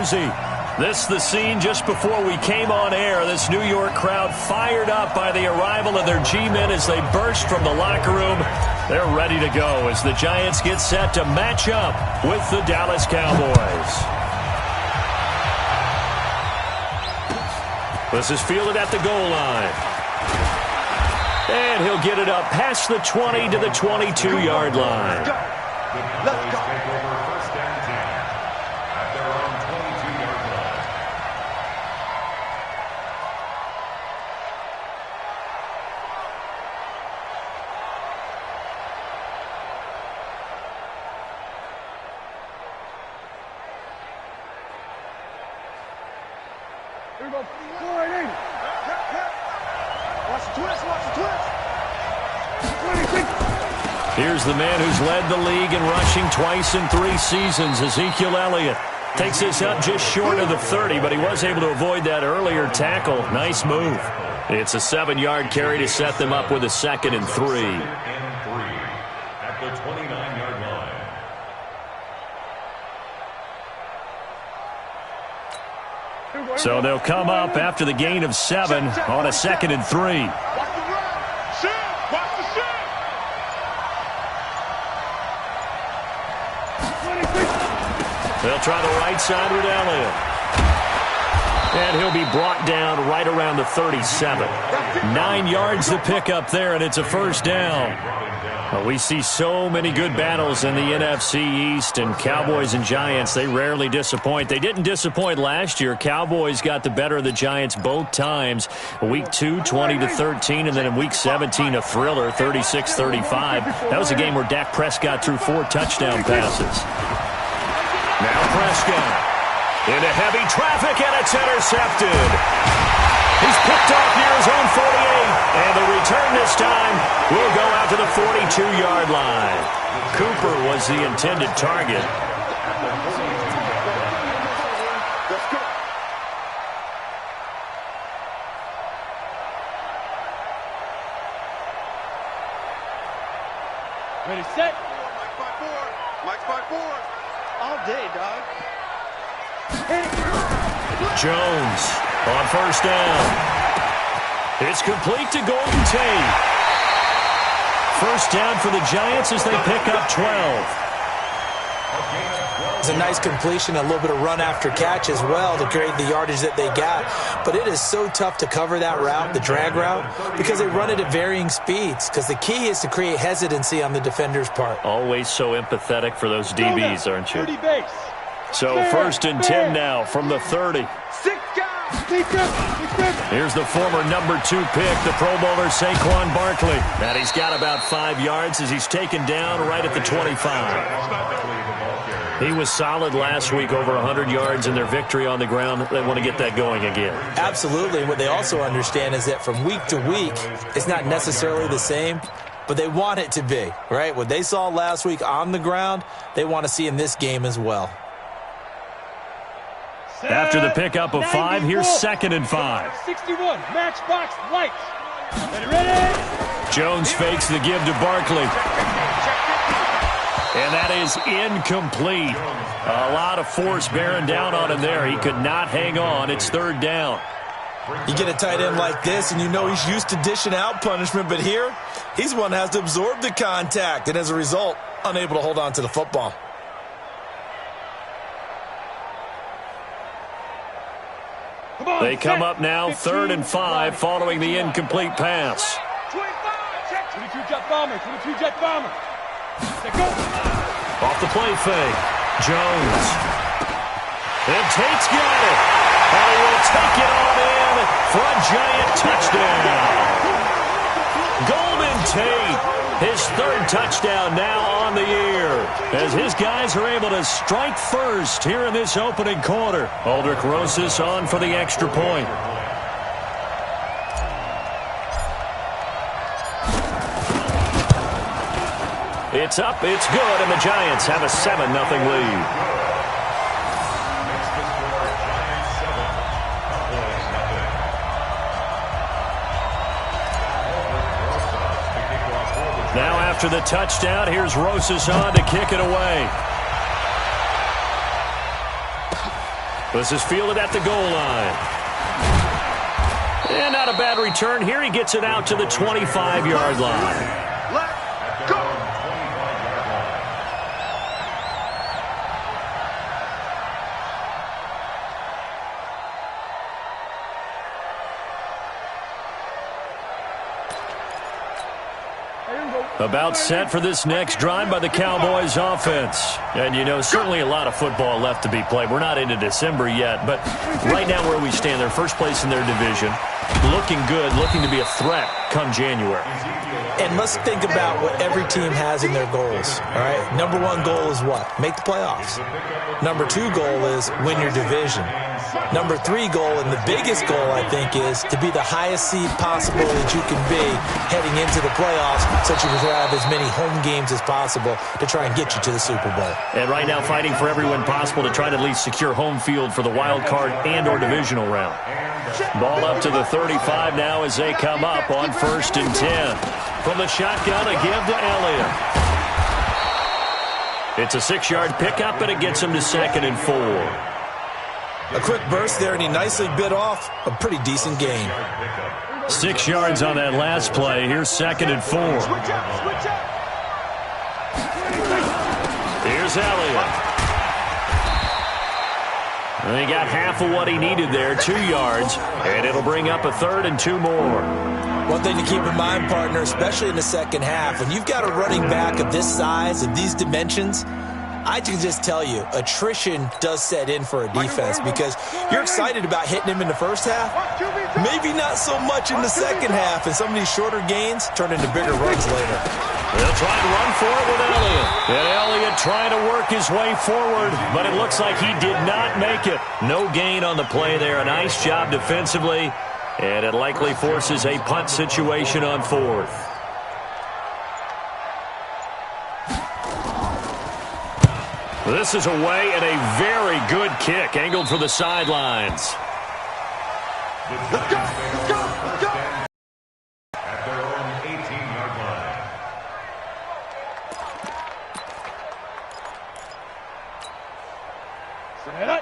jersey. This the scene just before we came on air. This New York crowd fired up by the arrival of their G-men as they burst from the locker room. They're ready to go as the Giants get set to match up with the Dallas Cowboys. This is fielded at the goal line. And he'll get it up past the 20 to the 22-yard line. Let's go. Here we go. 480. Watch the twist. Watch the twist. 26. Here's the man who's led the league in rushing twice in 3 seasons, Ezekiel Elliott. Takes this up just short of the 30, but he was able to avoid that earlier tackle. Nice move. It's a 7-yard carry to set them up with a 2nd and 3. At the 29-yard line. So they'll come up after the gain of 7 on a 2nd and 3. Watch the run. Shift. Watch the shift. 26. They'll try the right side with Elliott. And he'll be brought down right around the 37. 9 yards to pick up there, and it's a first down. Well, we see so many good battles in the NFC East, and Cowboys and Giants, they rarely disappoint. They didn't disappoint last year. Cowboys got the better of the Giants both times. Week 2, 20-13, and then in Week 17, a thriller, 36-35. That was a game where Dak Prescott threw 4 touchdown passes. Now Prescott into heavy traffic, and it's intercepted. He's picked off near his own 48, and the return this time will go out to the 42-yard line. Cooper was the intended target. Ready, set. Mike's by 4. All day, dog. Jones on first down. It's complete to Golden Tate. First down for the Giants as they pick up 12. It's a nice completion, a little bit of run after catch as well to create the yardage that they got. But it is so tough to cover that route, the drag route, because they run it at varying speeds. Because the key is to create hesitancy on the defender's part. Always so empathetic for those DBs, aren't you? 30 base. So first and 10 now from the 30. 6 guys. Here's the former number 2 pick, the Pro Bowler Saquon Barkley. And he's got about 5 yards as he's taken down right at the 25. He was solid last week, over 100 yards in their victory on the ground. They want to get that going again. Absolutely. What they also understand is that from week to week, it's not necessarily the same, but they want it to be, right? What they saw last week on the ground, they want to see in this game as well. After the pickup of 5, here's 2nd and 5. 61, matchbox lights. Ready? Jones fakes the give to Barkley. And that is incomplete. A lot of force bearing down on him there. He could not hang on. It's 3rd down. You get a tight end like this, and you know he's used to dishing out punishment, but here, he's one that has to absorb the contact, and as a result, unable to hold on to the football. They come up now 3rd and 5 following the incomplete pass. 22 jet bomber, 22 jet bomber. Go. Off the play fake. Jones. And Tate's got it. And he will take it on in for a Giant touchdown. Golden Tate, his 3rd touchdown now on the year, as his guys are able to strike first here in this opening quarter. Aldrich Rosas on for the extra point. It's up, it's good, and the Giants have a 7-0 lead. Now after the touchdown, here's Rosas on to kick it away. This is fielded at the goal line. And not a bad return here. He gets it out to the 25-yard line. Let's go. About set for this next drive by the Cowboys offense. And, you know, certainly a lot of football left to be played. We're not into December yet, but right now where we stand, they're first place in their division. Looking good, looking to be a threat come January. And let's think about what every team has in their goals, all right? Number one goal is what? Make the playoffs. Number two goal is win your division. Number three goal, and the biggest goal, I think, is to be the highest seed possible that you can be heading into the playoffs so that you can have as many home games as possible to try and get you to the Super Bowl. And right now fighting for every win possible to try to at least secure home field for the wild card and or divisional round. Ball up to the 35 now as they come up on 1st and 10. From the shotgun, a give to Elliott. It's a 6-yard pickup, and it gets him to 2nd and 4. A quick burst there, and he nicely bit off a pretty decent gain. 6 yards on that last play. Here's 2nd and 4. Here's Elliott. And he got half of what he needed there, 2 yards, and it'll bring up a 3rd and 2 more. One thing to keep in mind, partner, especially in the second half, when you've got a running back of this size, of these dimensions, I can just tell you, attrition does set in for a defense because you're excited about hitting him in the first half, maybe not so much in the second half, and some of these shorter gains turn into bigger runs later. They'll try to run for it with Elliott. And Elliott trying to work his way forward, but it looks like he did not make it. No gain on the play there. A nice job defensively, and it likely forces a punt situation on 4th. This is away, and a very good kick angled for the sidelines. Let's go. Let's go. Let's go. At their own 18-yard line.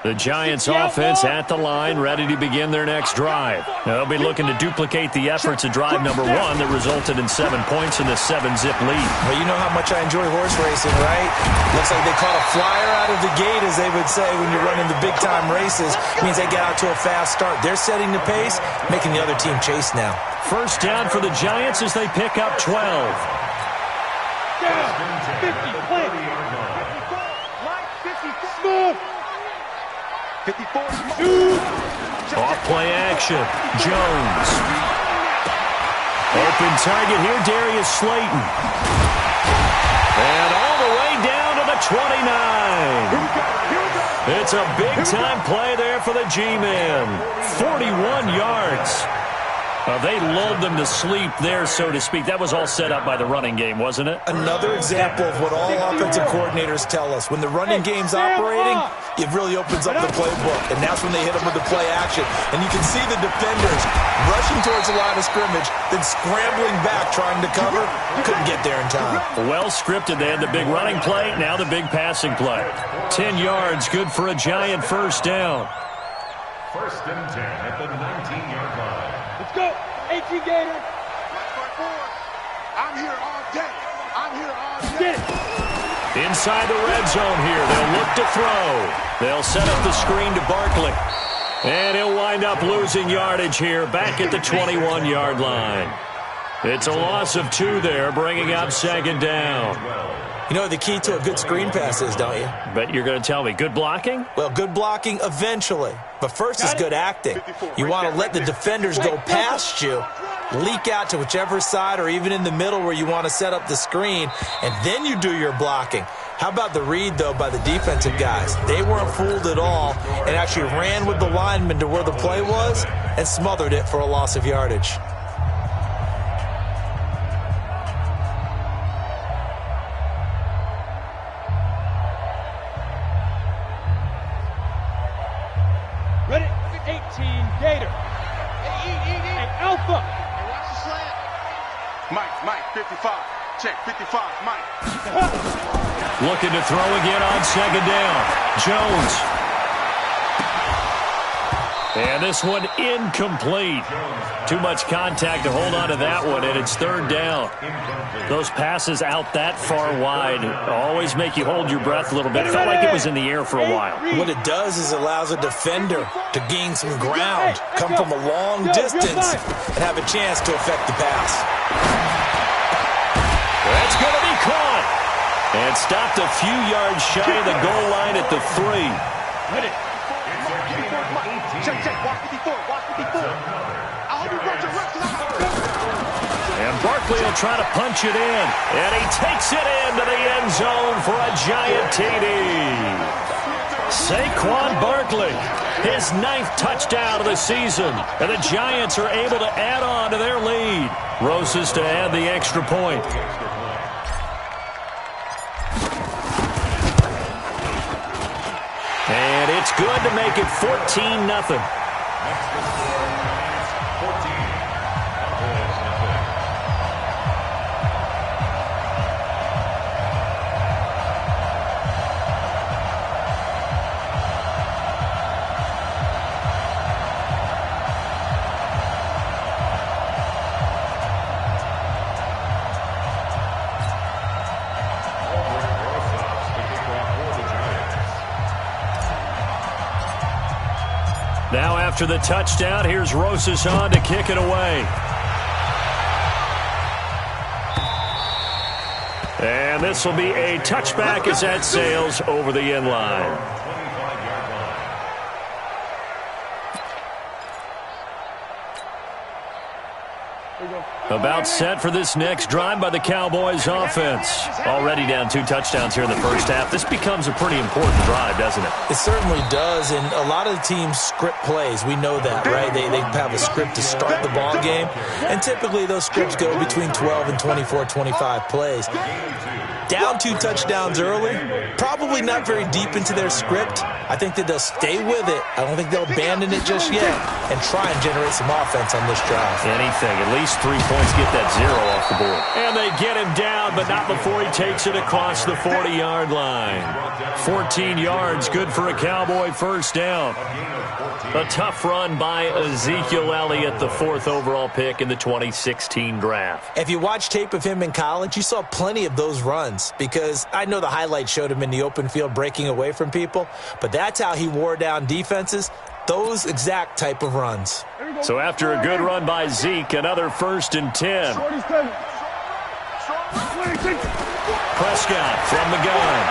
The Giants offense at the line, ready to begin their next drive. They'll be looking to duplicate the efforts of drive number 1 that resulted in 7 points in the 7-zip lead. Well, you know how much I enjoy horse racing, right? Looks like they caught a flyer out of the gate, as they would say when you're running the big-time races. It means they get out to a fast start. They're setting the pace, making the other team chase now. First down for the Giants as they pick up 12. Down. 50. Play. 54. Move. 54. Off play action. Jones. Open target here, Darius Slayton. And all the way down to the 29. It's a big-time play there for the G-men. 41 yards. They lulled them to sleep there, so to speak. That was all set up by the running game, wasn't it? Another example of what all offensive coordinators tell us. When the running game's operating, it really opens up the playbook, and that's when they hit them with the play action. And you can see the defenders rushing towards the line of scrimmage, then scrambling back, trying to cover. Couldn't get there in time. Well scripted. They had the big running play, now the big passing play. 10 yards, good for a Giant first down. 1st and 10 at the 19-yard line. Let's go. 18 Gator. I'm here all day. I'm here all day. Get it. Inside the red zone here. They'll look to throw. They'll set up the screen to Barkley. And he'll wind up losing yardage here back at the 21-yard line. It's a loss of 2 there, bringing up 2nd down. You know what the key to a good screen pass is, don't you? Bet you're going to tell me. Good blocking? Well, good blocking eventually. But first is good acting. You want to let the defenders go past you, leak out to whichever side or even in the middle where you want to set up the screen, and then you do your blocking. How about the read, though, by the defensive guys? They weren't fooled at all and actually ran with the lineman to where the play was and smothered it for a loss of yardage. Ready? 18 Gator. Hey, Alpha. Hey, watch the slant. Mike, 55. Check, 55, Mike. Looking to throw again on 2nd down. Jones. And this one incomplete. Too much contact to hold on to that one, and it's third down. Those passes out that far wide always make you hold your breath a little bit. Felt like it was in the air for a while. What it does is allows a defender to gain some ground, come from a long distance, and have a chance to affect the pass. That's going to be caught. And stopped a few yards shy of the goal line at the 3. Hit it. Check, watch 54, watch 54. I hope you brought your reps because I'm not. And Barkley will try to punch it in. And he takes it into the end zone for a giant TD. Saquon Barkley, his 9th touchdown of the season. And the Giants are able to add on to their lead. Roses to add the extra point. And it's good to make it 14-0. Now after the touchdown, here's Rosas on to kick it away. And this will be a touchback as that sails over the end line. About set for this next drive by the Cowboys offense. Already down 2 touchdowns here in the first half. This becomes a pretty important drive, doesn't it? It certainly does, and a lot of the teams script plays. We know that, right? They have a script to start the ball game, and typically those scripts go between 12 and 24, 25 plays. Down 2 touchdowns early, probably not very deep into their script. I think that they'll stay with it. I don't think they'll abandon it just yet and try and generate some offense on this drive. Anything, at least 3 points, get that 0 off the board. And they get him down, but not before he takes it across the 40-yard line. 14 yards, good for a Cowboy first down. A tough run by Ezekiel Elliott, the 4th overall pick in the 2016 draft. If you watch tape of him in college, you saw plenty of those runs because I know the highlights showed him in the open field breaking away from people, but that's how he wore down defenses, those exact type of runs. So after a good run by Zeke, another 1st and 10. Prescott from the gun.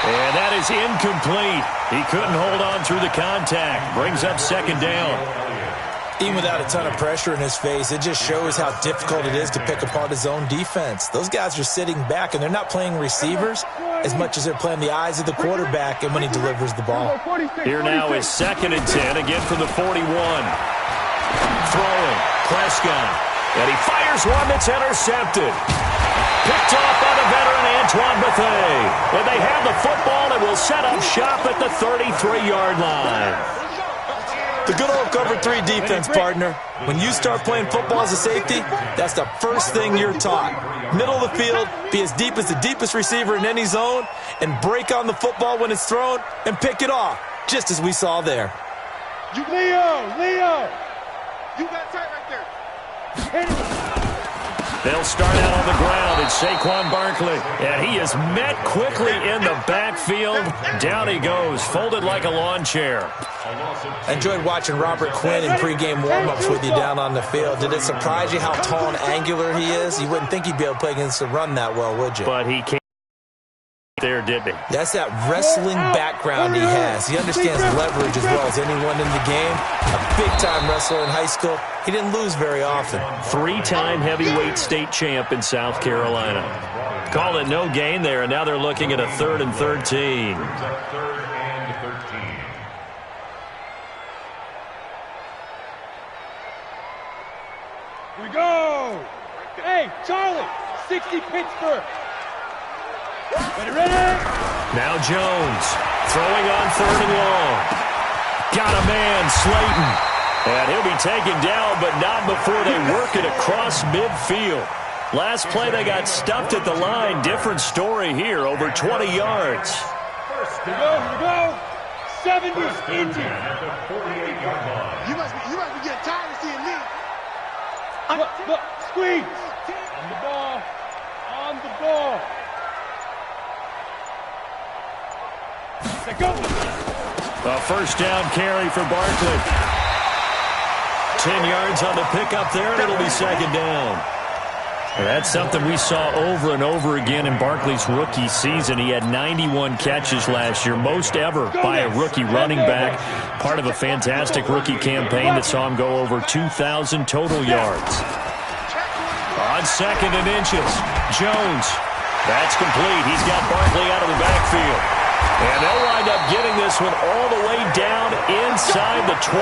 And that is incomplete. He couldn't hold on through the contact. Brings up 2nd down. Even without a ton of pressure in his face, it just shows how difficult it is to pick apart his own defense. Those guys are sitting back, and they're not playing receivers as much as they're playing the eyes of the quarterback and when he delivers the ball. Here now is 2nd and 10, again from the 41. Throwing, Prescott. And he fires one that's intercepted. Picked off by the veteran Antoine Bethea. And they have the football and will set up shop at the 33-yard line. The good old cover 3 defense, partner. When you start playing football as a safety, that's the first thing you're taught. Middle of the field, be as deep as the deepest receiver in any zone, and break on the football when it's thrown and pick it off, just as we saw there. Leo! You got tight right there. Hit it! They'll start out on the ground. It's Saquon Barkley. And he is met quickly in the backfield. Down he goes, folded like a lawn chair. I enjoyed watching Robert Quinn in pregame warm-ups with you down on the field. Did it surprise you how tall and angular he is? You wouldn't think he'd be able to play against the run that well, would you? But he came there, didn't he? That's that wrestling background he has. He understands leverage as well as anyone in the game. A big-time wrestler in high school. He didn't lose very often. 3-time heavyweight state champ in South Carolina. Call it no gain there, and now they're looking at a 3rd and 13. Here we go! Hey, Charlie! 60 Pittsburgh! Ready? Now Jones, throwing on 3rd and long. Got a man, Slayton. And he'll be taken down, but not before they work it across midfield. Last play, they got stuffed at the line. Different story here, over 20 yards. Here we go! 70 inches. At the 48-yard line. You must be getting tired of seeing me. Look, squeeze. On the ball. On the ball. Let go. A first down carry for Barkley. 10 yards on the pickup there, and it'll be second down. That's something we saw over and over again in Barkley's rookie season. He had 91 catches last year, most ever by a rookie running back, part of a fantastic rookie campaign that saw him go over 2,000 total yards. On second and inches, Jones. That's complete. He's got Barkley out of the backfield. And they'll wind up getting this one all the way down inside the 20.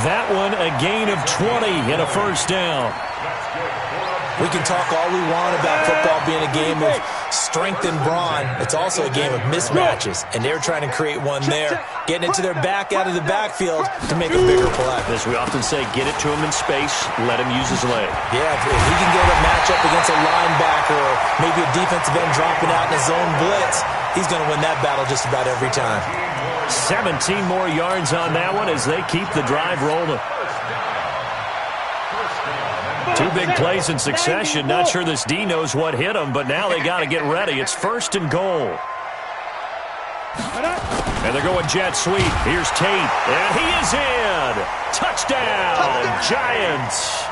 That one a gain of 20 and a first down. We can talk all we want about football being a game of strength and brawn. It's also a game of mismatches, and they're trying to create one there, getting it to their back out of the backfield to make a bigger play. As we often say, get it to him in space, let him use his leg. Yeah, if he can get a matchup against a linebacker or maybe a defensive end dropping out in a zone blitz, he's going to win that battle just about every time. 17 more yards on that one as they keep the drive rolling. Two big plays in succession. Not sure this D knows what hit him, but now they got to get ready. It's first and goal. And they're going jet sweep. Here's Tate, and he is in. Touchdown, Giants.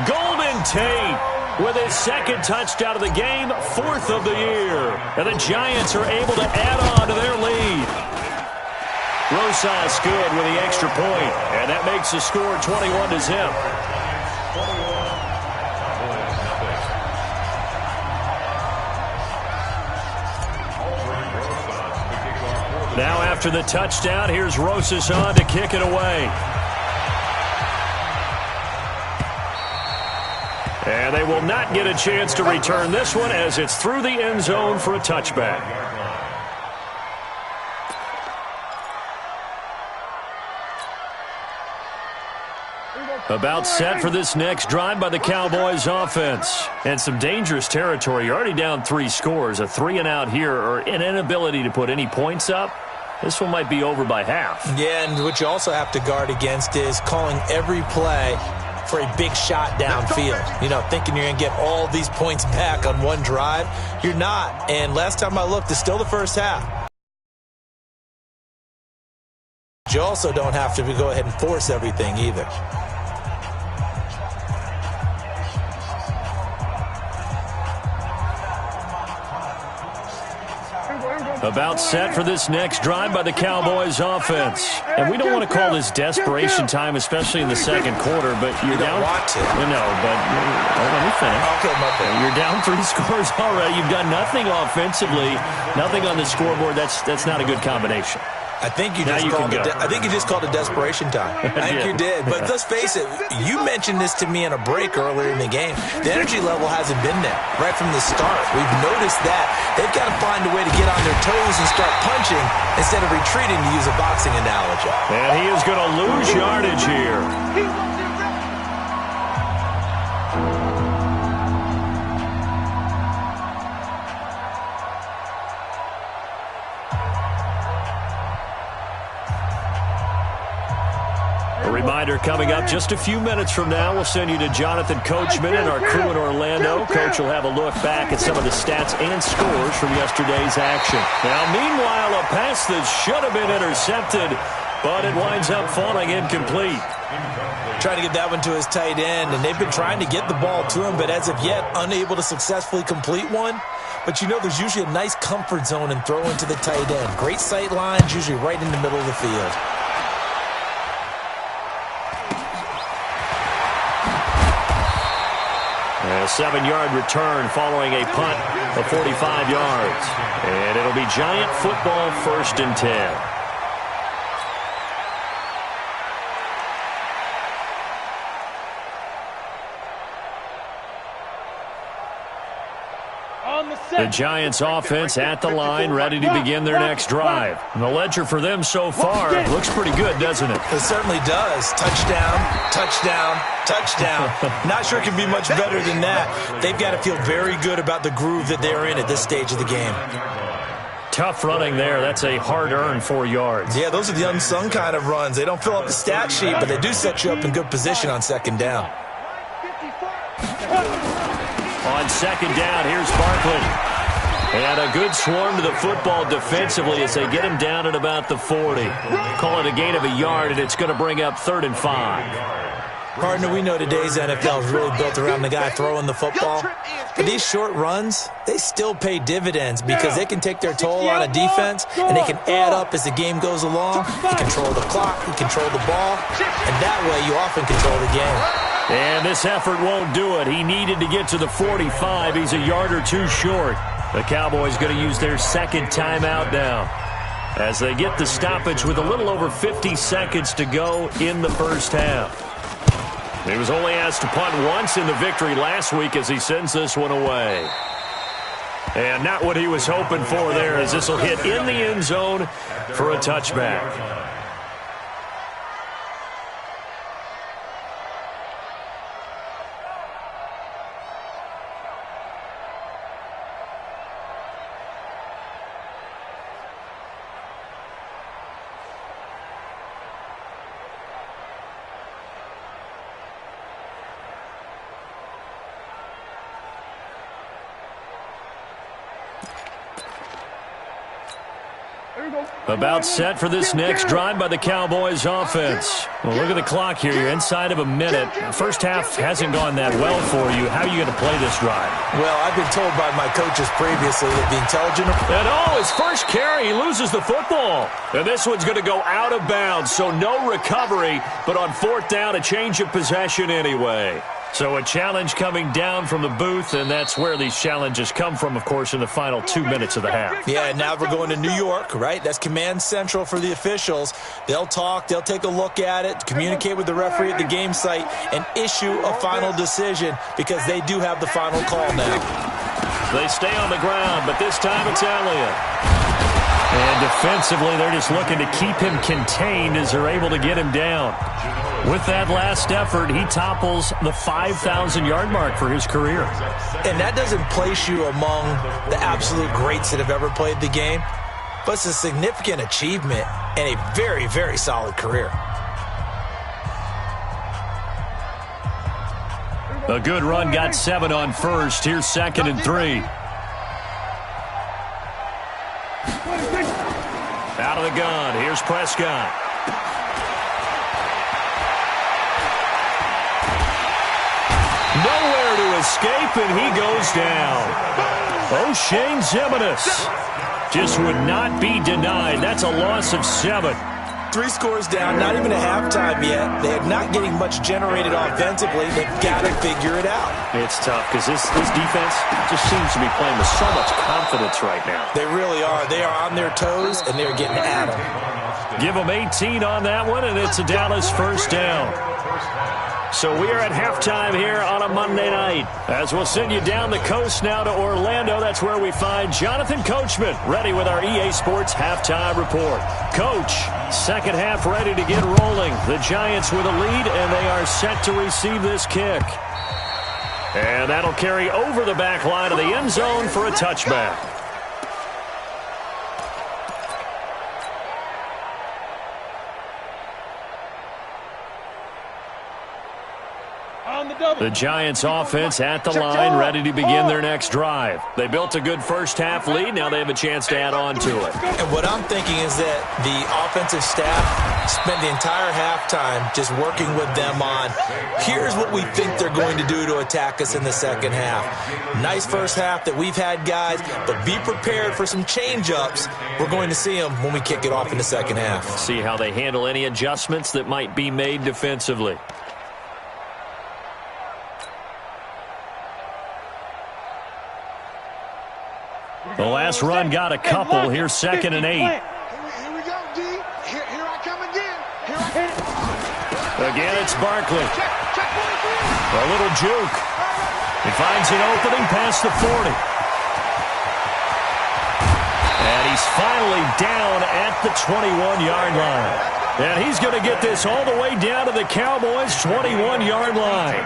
Golden Tate with his second touchdown of the game, fourth of the year. And the Giants are able to add on to their lead. Rosas good with the extra point, and that makes the score 21-0. Now after the touchdown, here's Rosas on to kick it away. And they will not get a chance to return this one as it's through the end zone for a touchback. About set for this next drive by the Cowboys offense. And some dangerous territory. You're already down 3 scores. A 3-and-out here or an inability to put any points up. This one might be over by half. Yeah, and what you also have to guard against is calling every play for a big shot downfield. You know, thinking you're going to get all these points back on one drive. You're not. And last time I looked, it's still the first half. You also don't have to go ahead and force everything either. About set for this next drive by the Cowboys offense. And we don't want to call this desperation time, especially in the second quarter, but you're down. Want to. No, but let me finish. Okay, my bad. You're down 3 scores already. You've done nothing offensively, nothing on the scoreboard. That's not a good combination. I think you just called it desperation time. I think you did. But let's face it, you mentioned this to me in a break earlier in the game. The energy level hasn't been there right from the start. We've noticed that. They've got to find a way to get on their toes and start punching instead of retreating, to use a boxing analogy. And he is going to lose yardage here. Reminder coming up just a few minutes from now. We'll send you to Jonathan Coachman and our crew in Orlando. Coach will have a look back at some of the stats and scores from yesterday's action. Now, meanwhile, a pass that should have been intercepted, but it winds up falling incomplete. Trying to get that one to his tight end, and they've been trying to get the ball to him, but as of yet, unable to successfully complete one. But you know, there's usually a nice comfort zone in throwing to the tight end. Great sight lines, usually right in the middle of the field. A 7-yard return following a punt of 45 yards. And it'll be Giant football, 1st and 10. The Giants offense at the line, ready to begin their next drive. And the ledger for them so far looks pretty good, doesn't it? It certainly does. Touchdown, touchdown, touchdown. Not sure it can be much better than that. They've got to feel very good about the groove that they're in at this stage of the game. Tough running there. That's a hard-earned 4 yards. Yeah, those are the unsung kind of runs. They don't fill up the stat sheet, but they do set you up in good position on second down. On second down, here's Barkley. And a good swarm to the football defensively as they get him down at about the 40. Call it a gain of a yard, and it's going to bring up 3rd and 5. Partner, we know today's NFL is really built around the guy throwing the football. But these short runs, they still pay dividends because they can take their toll on a defense, and they can add up as the game goes along. You control the clock, you control the ball, and that way you often control the game. And this effort won't do it. He needed to get to the 45. He's a yard or two short. The Cowboys going to use their second timeout now as they get the stoppage with a little over 50 seconds to go in the first half. He was only asked to punt once in the victory last week as he sends this one away. And not what he was hoping for there, as this will hit in the end zone for a touchback. About set for this next drive by the Cowboys offense. Well, look at the clock here. You're inside of a minute. First half hasn't gone that well for you. How are you going to play this drive? Well, I've been told by my coaches previously that the intelligent... And his first carry, he loses the football. And this one's going to go out of bounds, so no recovery. But on 4th down, a change of possession anyway. So a challenge coming down from the booth, and that's where these challenges come from, of course, in the final 2 minutes of the half. Yeah, and now we're going to New York, right? That's command central for the officials. They'll talk, they'll take a look at it, communicate with the referee at the game site, and issue a final decision because they do have the final call now. They stay on the ground, but this time it's Elliott. And defensively, they're just looking to keep him contained as they're able to get him down. With that last effort, he topples the 5,000-yard mark for his career. And that doesn't place you among the absolute greats that have ever played the game, but it's a significant achievement and a very, very solid career. A good run, got 7 on first. Here's 2nd and 3. Out of the gun, here's Prescott. Nowhere to escape, and he goes down. O'Shane Ximines just would not be denied. That's a loss of 7. 3 scores down, not even a halftime yet. They're not getting much generated offensively. They've got to figure it out. It's tough because this defense just seems to be playing with so much confidence right now. They really are. They are on their toes, and they're getting at them. Give them 18 on that one, and it's a Dallas first down. So we are at halftime here on a Monday night. As we'll send you down the coast now to Orlando, that's where we find Jonathan Coachman ready with our EA Sports halftime report. Coach, second half ready to get rolling. The Giants with a lead, and they are set to receive this kick. And that'll carry over the back line of the end zone for a touchback. The Giants offense at the line, ready to begin their next drive. They built a good first half lead. Now they have a chance to add on to it. And what I'm thinking is that the offensive staff spent the entire halftime just working with them on, here's what we think they're going to do to attack us in the second half. Nice first half that we've had, guys, but be prepared for some change-ups. We're going to see them when we kick it off in the second half. See how they handle any adjustments that might be made defensively. The last run got a couple. Here's 2nd and 8. Here we go, D. Here I come again. Again, it's Barkley. A little juke. He finds an opening past the 40. And he's finally down at the 21-yard line. And he's going to get this all the way down to the Cowboys' 21-yard line.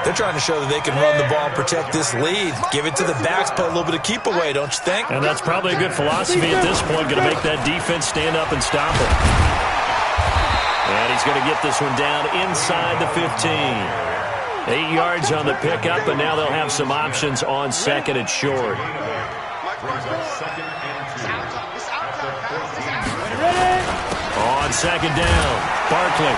They're trying to show that they can run the ball and protect this lead. Give it to the backs, play a little bit of keep away, don't you think? And that's probably a good philosophy at this point, going to make that defense stand up and stop it. And he's going to get this one down inside the 15. 8 yards on the pickup, and now they'll have some options on second and short. On second down, Barkley.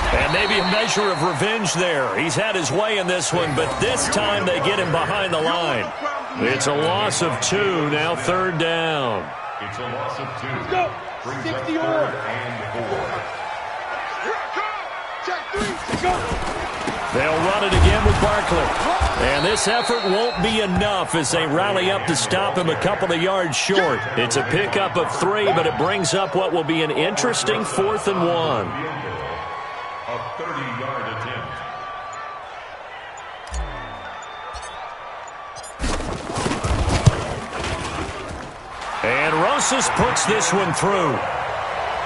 And maybe a measure of revenge there. He's had his way in this one, but this time they get him behind the line. It's a loss of 2, now third down. It's a loss of 2. Let's go. 60 on. They'll run it again with Barkley. And this effort won't be enough as they rally up to stop him a couple of yards short. It's a pickup of 3, but it brings up what will be an interesting 4th and 1. A 30-yard attempt. And Rosas puts this one through.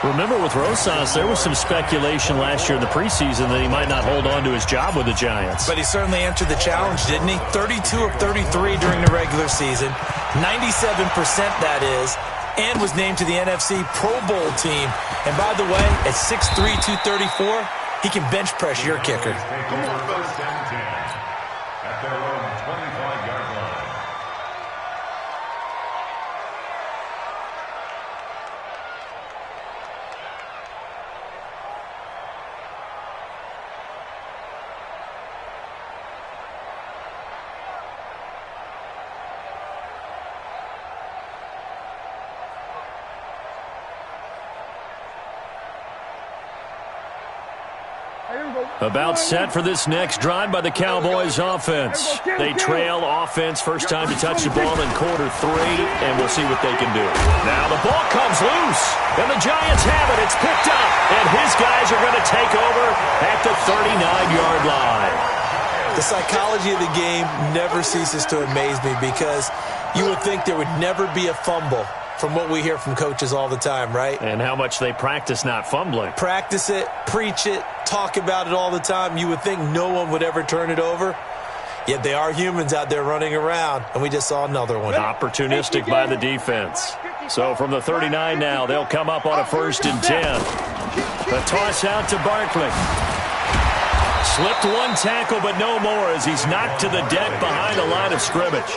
Remember, with Rosas, there was some speculation last year in the preseason that he might not hold on to his job with the Giants. But he certainly answered the challenge, didn't he? 32 of 33 during the regular season, 97% that is, and was named to the NFC Pro Bowl team. And by the way, at 6'3", 234, he can bench press your kicker. Come on, first and 10 at their own 25-yard line. About set for this next drive by the Cowboys offense. They trail offense first time to touch the ball in quarter 3, and we'll see what they can do. Now the ball comes loose, and the Giants have it. It's picked up, and his guys are going to take over at the 39-yard line. The psychology of the game never ceases to amaze me because you would think there would never be a fumble from what we hear from coaches all the time, right? And how much they practice not fumbling. Practice it, preach it, talk about it all the time. You would think no one would ever turn it over. Yet they are humans out there running around, and we just saw another one. Opportunistic by the defense. So from the 39 now, they'll come up on a 1st and 10. The toss out to Barkley. Slipped one tackle, but no more as he's knocked to the deck behind the line of scrimmage.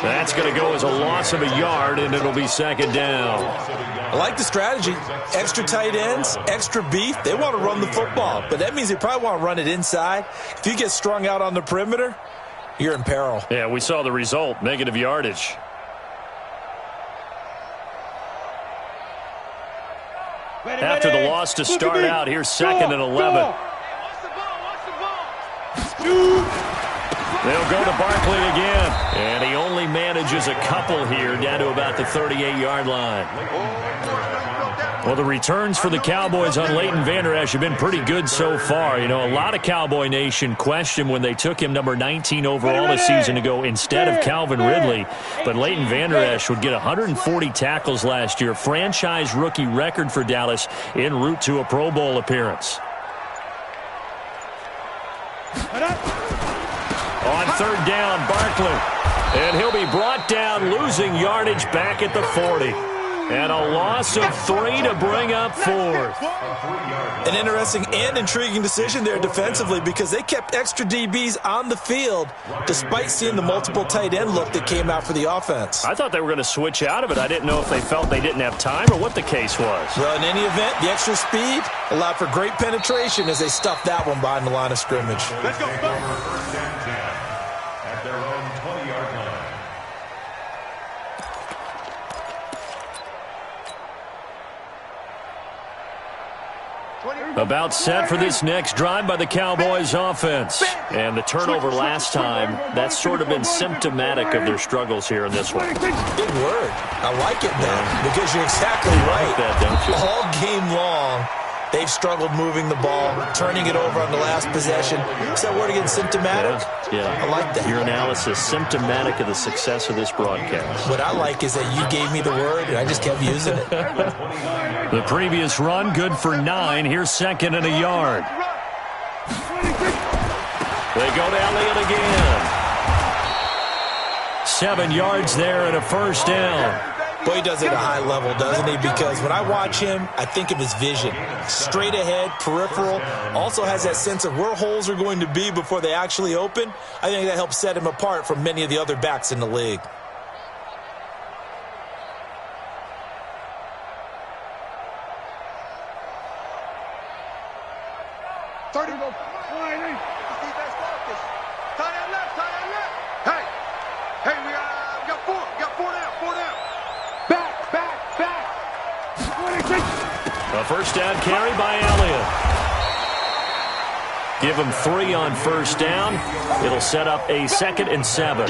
That's going to go as a loss of a yard, and it'll be 2nd down. I like the strategy. Extra tight ends, extra beef. They want to run the football, but that means they probably want to run it inside. If you get strung out on the perimeter, you're in peril. Yeah, we saw the result, negative yardage. After the loss to start out, here's 2nd and 11. They'll go to Barkley again, and he only manages a couple here down to about the 38-yard line. Well, the returns for the Cowboys on Leighton Vander Esch have been pretty good so far. You know, a lot of Cowboy Nation questioned when they took him number 19 overall a season ago instead of Calvin Ridley. But Leighton Vander Esch would get 140 tackles last year, franchise rookie record for Dallas en route to a Pro Bowl appearance. On 3rd down, Barkley. And he'll be brought down, losing yardage back at the 40. And a loss of 3 to bring up 4th. An interesting and intriguing decision there defensively because they kept extra DBs on the field despite seeing the multiple tight end look that came out for the offense. I thought they were going to switch out of it. I didn't know if they felt they didn't have time or what the case was. Well, in any event, the extra speed allowed for great penetration as they stuffed that one behind the line of scrimmage. Let's go. 1st and 10 at their own 20-yard line. About set for this next drive by the Cowboys offense. And the turnover last time, that's sort of been symptomatic of their struggles here in this one. Big word. I like it, though, because you're exactly right. Like that, don't you? All game long, they've struggled moving the ball, turning it over on the last possession. Is that word again, symptomatic? Yeah. I like that. Your analysis, symptomatic of the success of this broadcast. What I like is that you gave me the word, and I just kept using it. The previous run, good for 9. Here's 2nd and a yard. They go to Elliott again. 7 yards there and a first down. Boy, he does it at a high level, doesn't he? Because when I watch him, I think of his vision. Straight ahead, peripheral, also has that sense of where holes are going to be before they actually open. I think that helps set him apart from many of the other backs in the league. A first down carry by Elliott. Give him 3 on first down. It'll set up a 2nd and 7.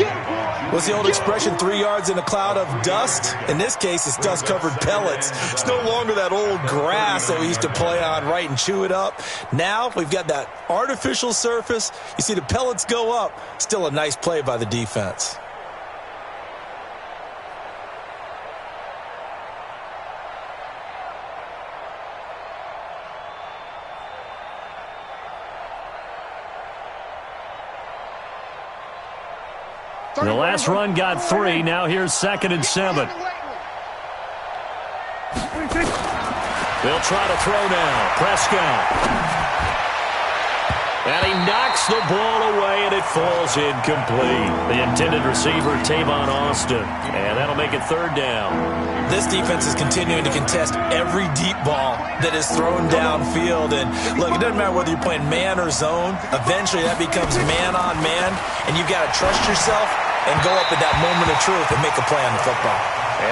What's the old expression, 3 yards in a cloud of dust? In this case, it's dust-covered pellets. It's no longer that old grass that we used to play on, right, and chew it up. Now we've got that artificial surface. You see the pellets go up. Still a nice play by the defense. The last run got 3. Now here's 2nd and 7. They'll try to throw now. Prescott. And he knocks the ball away, and it falls incomplete. The intended receiver, Tavon Austin. And that'll make it 3rd down. This defense is continuing to contest every deep ball that is thrown downfield. And, look, it doesn't matter whether you're playing man or zone. Eventually, that becomes man-on-man, and you've got to trust yourself and go up at that moment of truth and make a play on the football.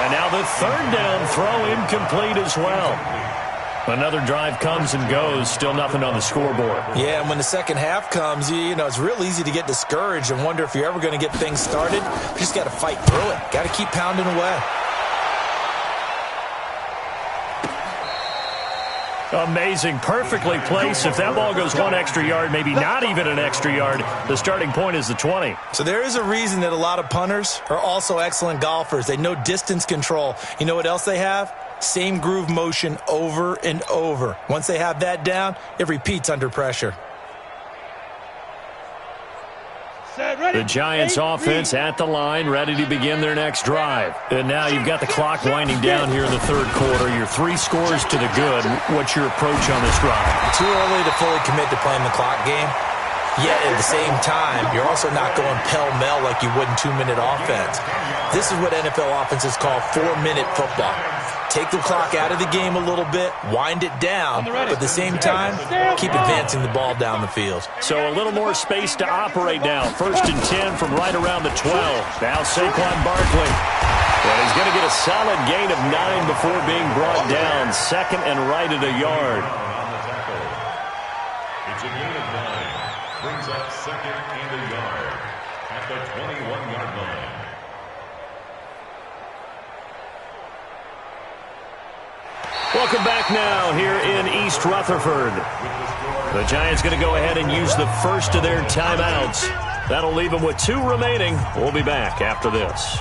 And now the 3rd down throw incomplete as well. Another drive comes and goes, still nothing on the scoreboard. Yeah, and when the second half comes, you know, it's real easy to get discouraged and wonder if you're ever going to get things started. You just got to fight through it. Got to keep pounding away. Amazing, perfectly placed. If that ball goes 1 extra yard, maybe not even an extra yard, the starting point is the 20. So there is a reason that a lot of punters are also excellent golfers. They know distance control. You know what else they have? Same groove motion over and over. Once they have that down, it repeats under pressure. The Giants offense at the line, ready to begin their next drive. And now you've got the clock winding down here in the 3rd quarter. Your 3 scores to the good. What's your approach on this drive? Too early to fully commit to playing the clock game. Yet at the same time, you're also not going pell-mell like you would in 2-minute offense. This is what NFL offenses call 4-minute football. Take the clock out of the game a little bit, wind it down, but at the same time, keep advancing the ball down the field. So a little more space to operate now. 1st and 10 from right around the 12. Now Saquon Barkley. Well, he's going to get a solid gain of 9 before being brought down. 2nd and right at a yard. It's a gain of 9. Brings up 2nd and a yard at the 21-yard line. Welcome back now here in East Rutherford. The Giants going to go ahead and use the first of their timeouts. That'll leave them with 2 remaining. We'll be back after this.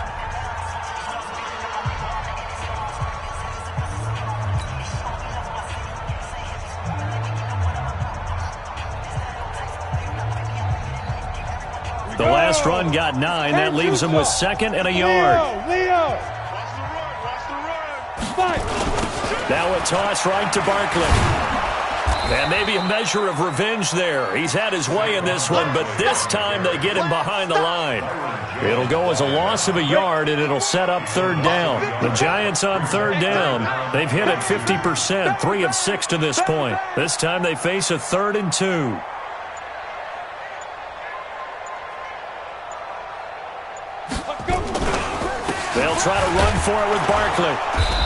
The last run got 9. That leaves them with 2nd and a yard. Leo. Now a toss right to Barkley. And maybe a measure of revenge there. He's had his way in this one, but this time they get him behind the line. It'll go as a loss of a yard, and it'll set up 3rd down. The Giants on 3rd down. They've hit it 50%, 3 of 6 to this point. This time they face a 3rd and 2. They'll try to run for it with Barkley.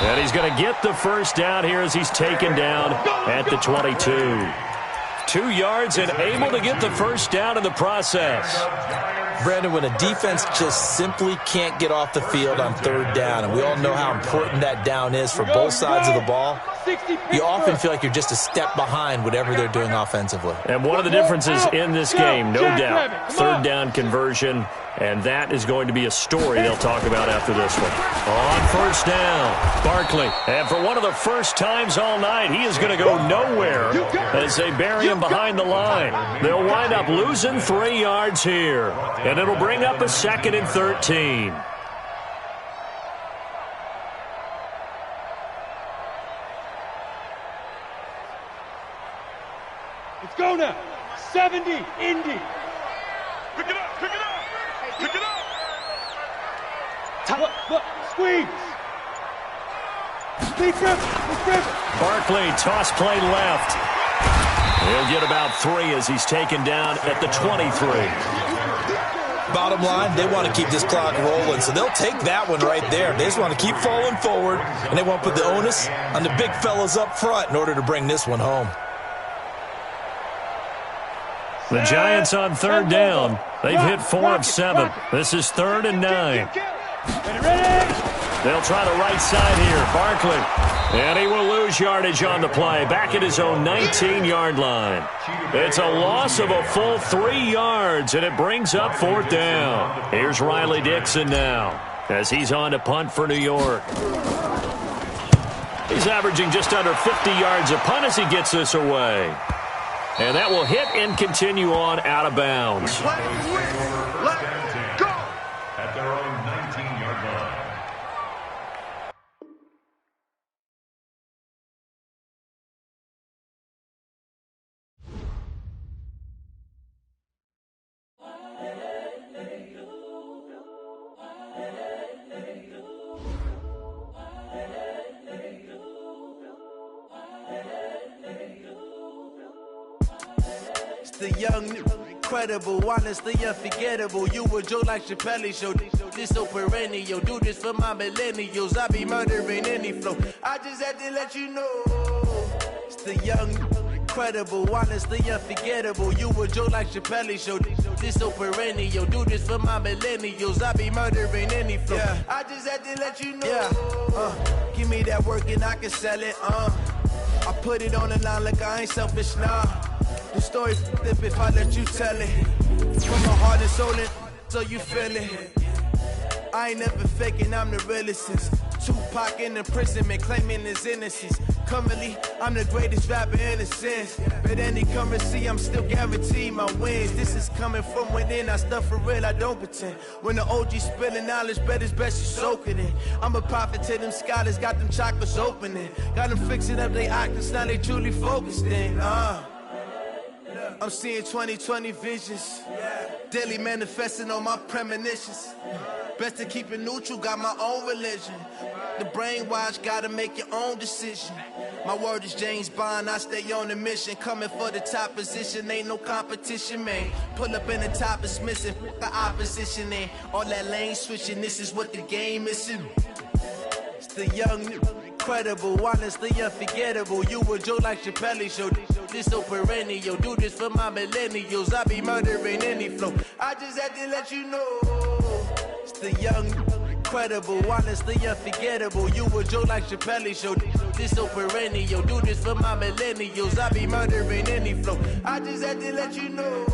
And he's going to get the first down here as he's taken down at the 22. 2 yards and able to get the first down in the process. Brandon, when a defense just simply can't get off the field on 3rd down, and we all know how important that down is for both sides of the ball, you often feel like you're just a step behind whatever they're doing offensively. And one of the differences in this game, no doubt, third down conversion, and that is going to be a story they'll talk about after this one. On first down, Barkley. And for one of the first times all night, he is going to go nowhere as they bury him behind the line. They'll wind up losing 3 yards here, and it'll bring up a 2nd and 13. Let's go now. 70, Indy. Pick it up, pick it up, pick it up. Look, squeeze. Barkley, toss play left. He'll get about 3 as he's taken down at the 23. Bottom line, they want to keep this clock rolling, so they'll take that one right there. They just want to keep falling forward, and they want to put the onus on the big fellas up front in order to bring this one home. The Giants on third down. They've hit 4 of 7. This is 3rd and 9. They'll try the right side here. Barkley. And he will lose yardage on the play. Back at his own 19-yard line. It's a loss of a full 3 yards, and it brings up 4th down. Here's Riley Dixon now as he's on to punt for New York. He's averaging just under 50 yards a punt as he gets this away. And that will hit and continue on out of bounds. Let's go. At their own 19-yard line. The young, incredible, honestly unforgettable. You a joke like Chappelle Show. This so perennial. Do this for my millennials. I be murdering any flow. I just had to let you know. It's the young, incredible, honestly unforgettable. You a joke like Chappelle Show. This so perennial. Do this for my millennials. I be murdering any flow. Yeah. I just had to let you know. Yeah. Give me that work and I can sell it. I put it on the line like I ain't selfish, nah. The story flip if I let you tell it. From my heart and soul, so you feel it. I ain't never faking, I'm the realest since Tupac in imprisonment, claiming his innocence. Currently, I'm the greatest rapper in a sense. But any currency, I'm still guaranteed my wins. This is coming from within, I stuff for real, I don't pretend. When the OG spilling knowledge, bet it's best you soak it in. I'm a prophet to them scholars, got them chakras opening. Got them fixing up they octaves, now they truly focused in. I'm seeing 2020 visions. Daily manifesting on my premonitions. Best to keep it neutral, got my own religion. The brainwash, gotta make your own decision. My word is James Bond, I stay on a mission. Coming for the top position, ain't no competition, man. Pull up in the top, it's missing, the opposition ain't. All that lane switching, this is what the game is. It's the young, incredible, honestly unforgettable. You a joke like Chappelle Show. This so perennial. Do this for my millennials. I be murdering any flow. I just had to let you know. It's the young, incredible, honestly unforgettable. You a joke like Chappelle Show. This so perennial. Do this for my millennials. I be murdering any flow. I just had to let you know.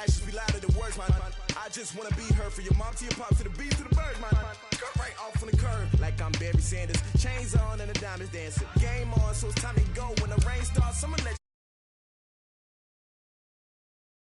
Actions be louder than words, man. I just wanna be heard from your mom to your pop to the beat to the birds, man. Cut right off on the curve, like I'm Barry Sanders. Chains on and the diamonds dancing. Game on, so it's time to go. When the rain starts, I'ma let